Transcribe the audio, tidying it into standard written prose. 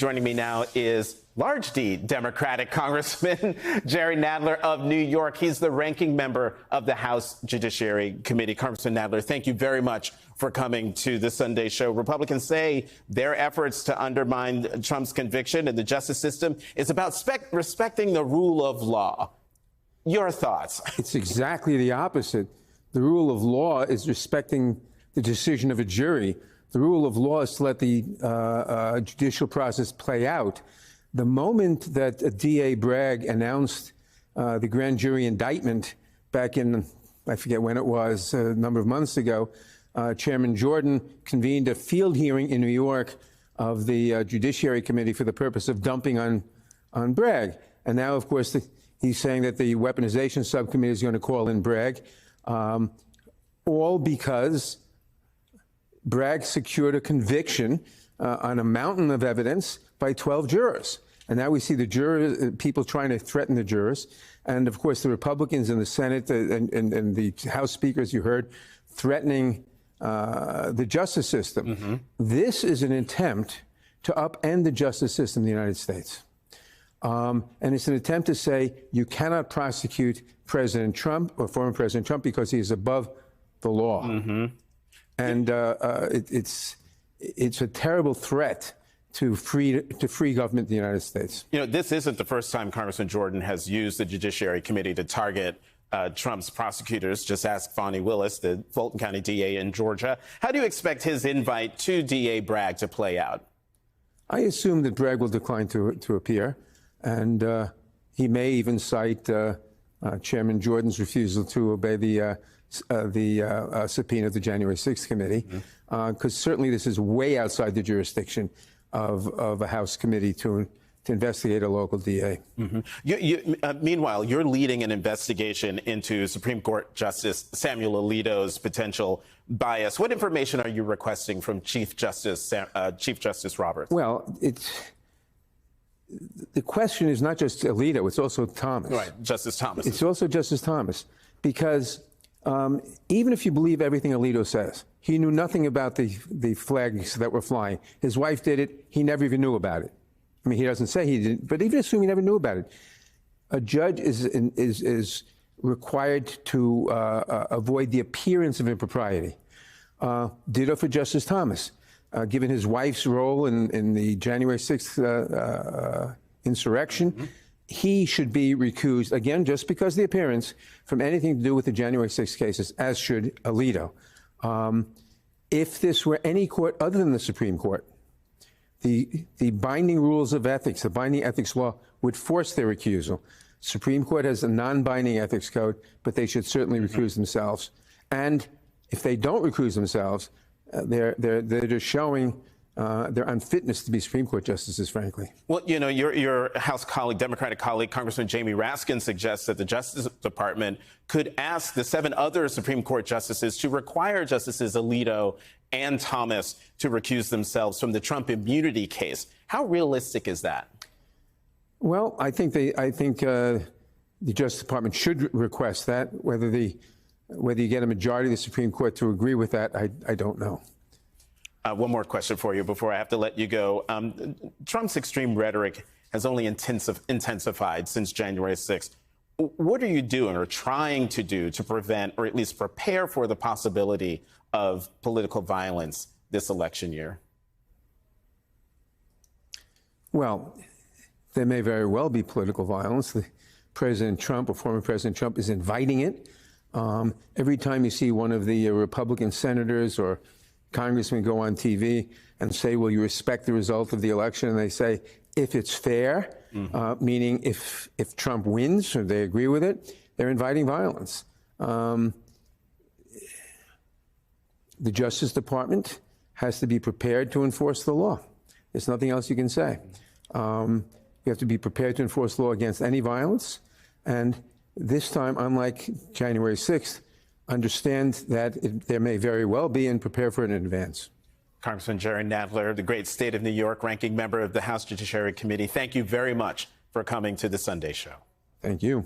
Joining me now is large D Democratic Congressman Jerry Nadler of New York. He's the ranking member of the House Judiciary Committee. Congressman Nadler, thank you very much for coming to the Sunday show. Republicans say their efforts to undermine Trump's conviction in the justice system is about respecting the rule of law. Your thoughts? It's exactly the opposite. The rule of law is respecting the decision of a jury. The rule of law is to let the judicial process play out. The moment that DA Bragg announced the grand jury indictment back in, I forget when it was, a number of months ago, Chairman Jordan convened a field hearing in New York of the Judiciary Committee for the purpose of dumping on Bragg. And now, of course, he's saying that the Weaponization Subcommittee is going to call in Bragg, all because Bragg secured a conviction on a mountain of evidence by 12 jurors. And now we see the people trying to threaten the jurors. And of course, the Republicans in the Senate and the House speakers, you heard, threatening the justice system. Mm-hmm. This is an attempt to upend the justice system in the United States. And it's an attempt to say you cannot prosecute President Trump or former President Trump because he is above the law. Mm-hmm. And it's a terrible threat to free government in the United States. You know, this isn't the first time Congressman Jordan has used the Judiciary Committee to target Trump's prosecutors. Just ask Fani Willis, the Fulton County DA in Georgia. How do you expect his invite to DA Bragg to play out? I assume that Bragg will decline to appear, and he may even cite Chairman Jordan's refusal to obey the subpoena of the January 6th committee, because certainly this is way outside the jurisdiction of a House committee to investigate a local DA. Mm-hmm. Meanwhile, you're leading an investigation into Supreme Court Justice Samuel Alito's potential bias. What information are you requesting from Chief Justice Roberts? Well, the question is not just Alito, it's also Thomas. Right, Justice Thomas. It's also Justice Thomas, because even if you believe everything Alito says, he knew nothing about the flags that were flying. His wife did it. He never even knew about it. I mean, he doesn't say he didn't, but even assume he never knew about it. A judge is required to avoid the appearance of impropriety. Ditto for Justice Thomas. Given his wife's role in the January 6th insurrection, he should be recused, again, just because of the appearance, from anything to do with the January 6th cases, as should Alito. If this were any court other than the Supreme Court, the binding rules of ethics, the binding ethics law, would force their recusal. Supreme Court has a non-binding ethics code, but they should certainly recuse themselves. And if they don't recuse themselves, they're just showing their unfitness to be Supreme Court justices, frankly. Well, you know, your House colleague, Democratic colleague, Congressman Jamie Raskin, suggests that the Justice Department could ask the 7 other Supreme Court justices to require Justices Alito and Thomas to recuse themselves from the Trump immunity case. How realistic is that? Well, I think the Justice Department should request that. Whether you get a majority of the Supreme Court to agree with that, I don't know. One more question for you before I have to let you go. Trump's extreme rhetoric has only intensified since January 6th. What are you doing or trying to do to prevent or at least prepare for the possibility of political violence this election year? Well, there may very well be political violence. President Trump or former President Trump is inviting it. Every time you see one of the Republican senators or congressmen go on TV and say, will you respect the result of the election? And they say, if it's fair, meaning if Trump wins or they agree with it, they're inviting violence. The Justice Department has to be prepared to enforce the law. There's nothing else you can say. You have to be prepared to enforce law against any violence. And this time, unlike January 6th, understand that there may very well be and prepare for it in advance. Congressman Jerry Nadler, the great state of New York, ranking member of the House Judiciary Committee, thank you very much for coming to the Sunday Show. Thank you.